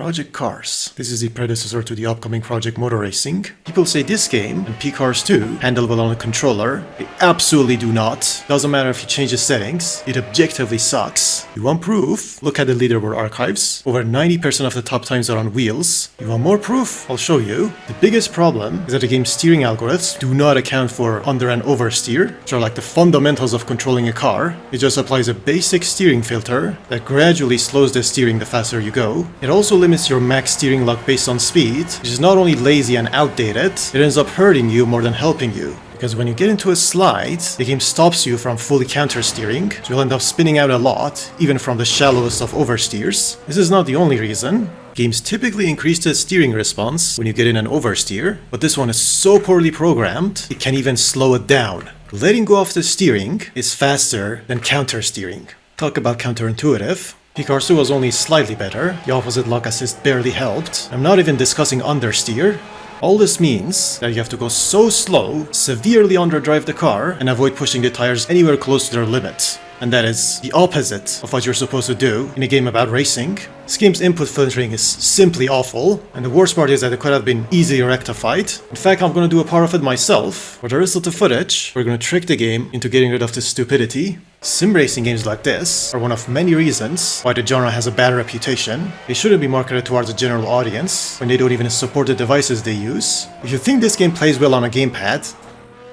Project Cars. This is the predecessor to the upcoming Project Motor Racing. People say this game and P-Cars 2 handle well on a controller. They absolutely do not. Doesn't matter if you change the settings, it objectively sucks. You want proof? Look at the leaderboard archives. Over 90% of the top times are on wheels. You want more proof? I'll show you. The biggest problem is that the game's steering algorithms do not account for under and oversteer, which are like the fundamentals of controlling a car. It just applies a basic steering filter that gradually slows the steering the faster you go. It also limits your max steering luck based on speed, which is not only lazy and outdated, it ends up hurting you more than helping you. Because when you get into a slide, the game stops you from fully counter-steering, so you'll end up spinning out a lot, even from the shallowest of oversteers. This is not the only reason. Games typically increase the steering response when you get in an oversteer, but this one is so poorly programmed, it can even slow it down. Letting go of the steering is faster than counter-steering. Talk about counterintuitive. P-Cars 2 was only slightly better, the opposite lock assist barely helped. I'm not even discussing understeer. All this means that you have to go so slow, severely underdrive the car, and avoid pushing the tires anywhere close to their limit. And that is the opposite of what you're supposed to do in a game about racing. This game's input filtering is simply awful, and the worst part is that it could have been easily rectified. In fact, I'm gonna do a part of it myself. For the rest of the footage, we're gonna trick the game into getting rid of this stupidity. Sim racing games like this are one of many reasons why the genre has a bad reputation. They shouldn't be marketed towards a general audience when they don't even support the devices they use. If you think this game plays well on a gamepad,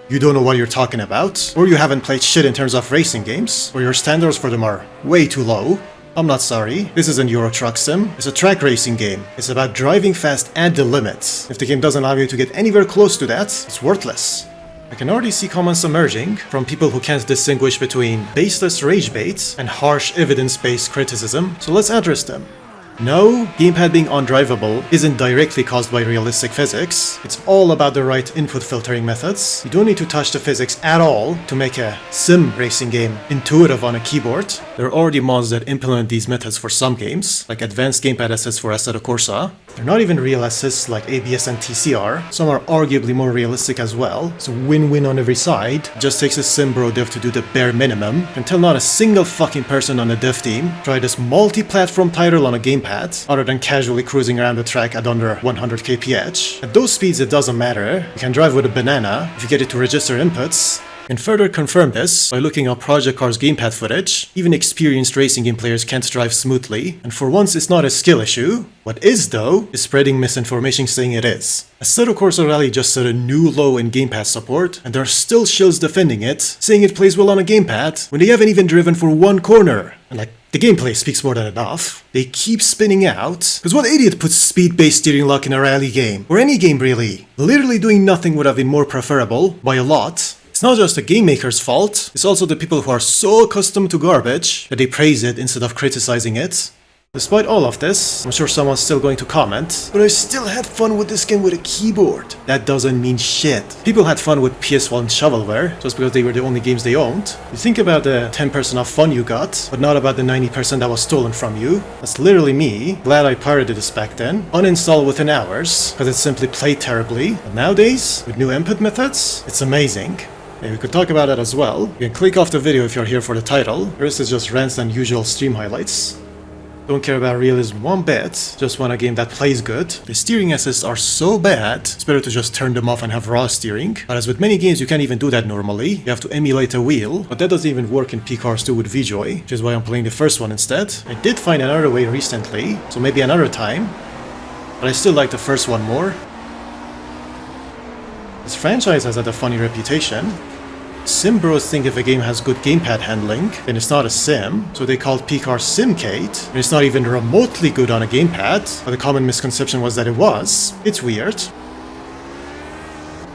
you don't know what you're talking about, or you haven't played shit in terms of racing games, or your standards for them are way too low. I'm not sorry, this isn't Euro Truck Sim, it's a track racing game. It's about driving fast at the limits. If the game doesn't allow you to get anywhere close to that, it's worthless. I can already see comments emerging from people who can't distinguish between baseless rage bait and harsh evidence-based criticism, so let's address them. No, gamepad being undrivable isn't directly caused by realistic physics. It's all about the right input filtering methods. You don't need to touch the physics at all to make a sim racing game intuitive on a keyboard. There are already mods that implement these methods for some games, like advanced gamepad assists for Assetto Corsa. They're not even real assists like ABS and TCR. Some are arguably more realistic as well, so win-win on every side. It just takes a Simbro dev to do the bare minimum. Until not a single fucking person on the dev team tried this multi-platform title on a gamepad other than casually cruising around the track at under 100 kph. At those speeds it doesn't matter, you can drive with a banana if you get it to register inputs. You can further confirm this by looking at Project Cars gamepad footage. Even experienced racing game players can't drive smoothly, and for once it's not a skill issue. What is though, is spreading misinformation saying it is. Assetto Corsa Rally just set a new low in gamepad support, and there are still shills defending it, saying it plays well on a gamepad, when they haven't even driven for one corner. And like, the gameplay speaks more than enough. They keep spinning out, cause what idiot puts speed-based steering lock in a rally game? Or any game really? Literally doing nothing would have been more preferable, by a lot. It's not just the game maker's fault, it's also the people who are so accustomed to garbage that they praise it instead of criticizing it. Despite all of this, I'm sure someone's still going to comment, but I still had fun with this game with a keyboard. That doesn't mean shit. People had fun with PS1 shovelware, just because they were the only games they owned. You think about the 10% of fun you got, but not about the 90% that was stolen from you. That's literally me. Glad I pirated this back then. Uninstall within hours, because it simply played terribly. But nowadays, with new input methods, it's amazing. Yeah, we could talk about that as well. You can click off the video if you're here for the title. The rest is just rants and usual stream highlights. Don't care about realism one bit, just want a game that plays good. The steering assists are so bad, it's better to just turn them off and have raw steering. But as with many games you can't even do that normally, you have to emulate a wheel, but that doesn't even work in P-Cars 2 with VJoy, which is why I'm playing the first one instead. I did find another way recently, so maybe another time, but I still like the first one more. This franchise has had a funny reputation. Sim bros think if a game has good gamepad handling, then it's not a sim, so they called P-Cars Simcade, and it's not even remotely good on a gamepad, but the common misconception was that it was. It's weird.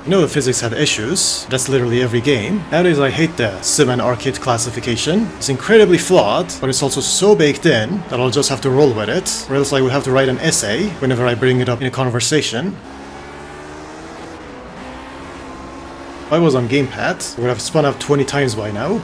You know the physics had issues, that's literally every game. Nowadays I hate the sim and arcade classification. It's incredibly flawed, but it's also so baked in that I'll just have to roll with it, or else I will have to write an essay whenever I bring it up in a conversation. If I was on gamepad, I would have spun out 20 times by now.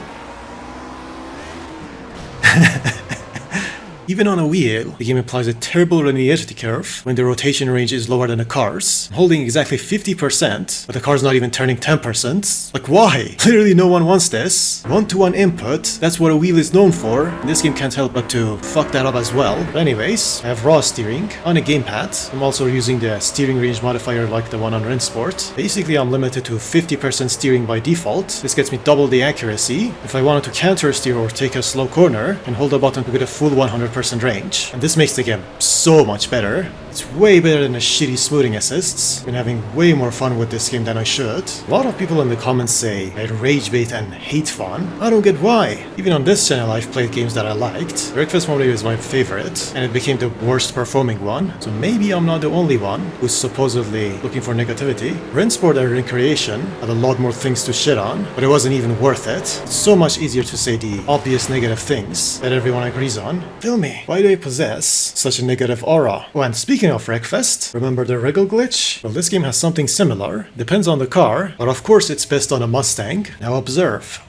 Even on a wheel, the game applies a terrible linearity curve when the rotation range is lower than a car's. I'm holding exactly 50%, but the car's not even turning 10%. Like, why? Literally no one wants this. 1-to-1 input, that's what a wheel is known for, and this game can't help but to fuck that up as well. But anyways, I have raw steering on a gamepad. I'm also using the steering range modifier like the one on Rensport. Basically, I'm limited to 50% steering by default. This gets me double the accuracy. If I wanted to counter steer or take a slow corner, I can hold the button to get a full 100% range. And this makes the game so much better. It's way better than the shitty smoothing assists. Been having way more fun with this game than I should. A lot of people in the comments say I rage bait and hate fun. I don't get why. Even on this channel I've played games that I liked. Breakfast Mode is my favorite, and it became the worst performing one. So maybe I'm not the only one who's supposedly looking for negativity. Rensport and Recreation had a lot more things to shit on, but it wasn't even worth it. It's so much easier to say the obvious negative things that everyone agrees on. Tell me, why do I possess such a negative aura? Oh, and speaking of Wreckfest, remember the wriggle glitch? Well, this game has something similar. Depends on the car, but of course it's best on a Mustang. Now observe.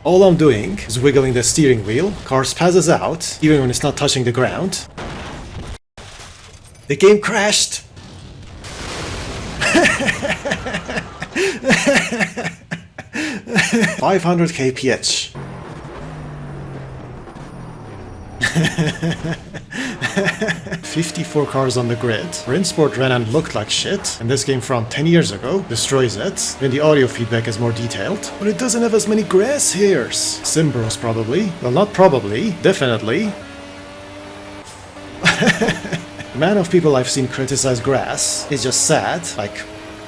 All I'm doing is wiggling the steering wheel. Car spasses out, even when it's not touching the ground. The game crashed! 500 kph. 54 cars on the grid. Rensport ran and looked like shit, and this game from 10 years ago destroys it. Then the audio feedback is more detailed, but it doesn't have as many grass hairs. Simbros probably. Well, not probably, definitely. The amount of people I've seen criticize grass is just sad. Like,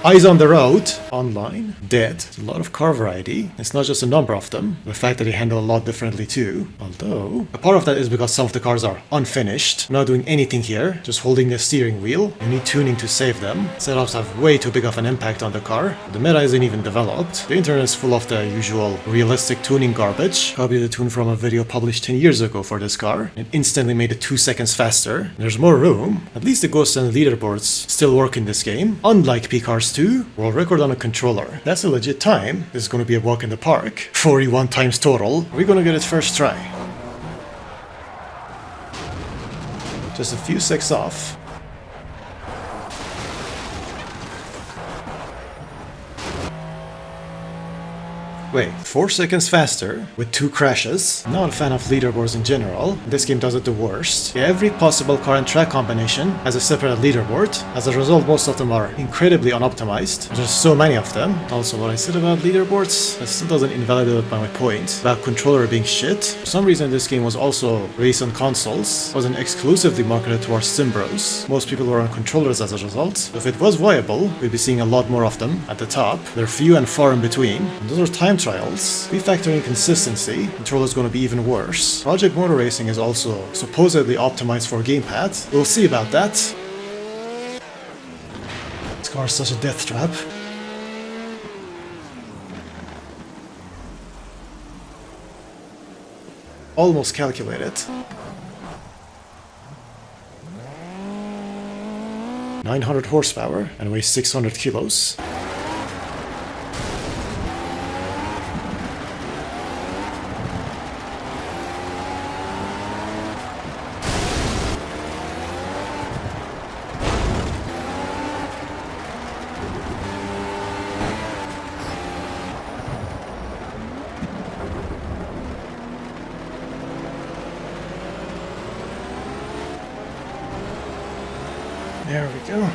eyes on the road, online, dead. There's a lot of car variety. It's not just a number of them. The fact that they handle a lot differently too. Although, a part of that is because some of the cars are unfinished. I'm not doing anything here, just holding the steering wheel. You need tuning to save them. Setups have way too big of an impact on the car. The meta isn't even developed. The internet is full of the usual realistic tuning garbage. Copied the tune from a video published 10 years ago for this car. It instantly made it 2 seconds faster. There's more room. At least the ghosts and leaderboards still work in this game. Unlike PCars 2, world record on a controller. That's a legit time. This is gonna be a walk in the park. 41 times total. We're gonna get it first try. Just a few secs off. Wait, 4 seconds faster with 2 crashes. Not a fan of leaderboards in general. This game does it the worst. Every possible car and track combination has a separate leaderboard. As a result, most of them are incredibly unoptimized. There's so many of them. Also, what I said about leaderboards, that still doesn't invalidate my point about controller being shit. For some reason, this game was also released on consoles. It wasn't exclusively marketed towards Simbros. Most people were on controllers as a result. If it was viable, we'd be seeing a lot more of them at the top. They're few and far in between. And those are time trials. If we factor in consistency, control is going to be even worse. Project Motor Racing is also supposedly optimized for gamepad. We'll see about that. This car is such a death trap. Almost calculated. 900 horsepower and weighs 600 kilos. There we go.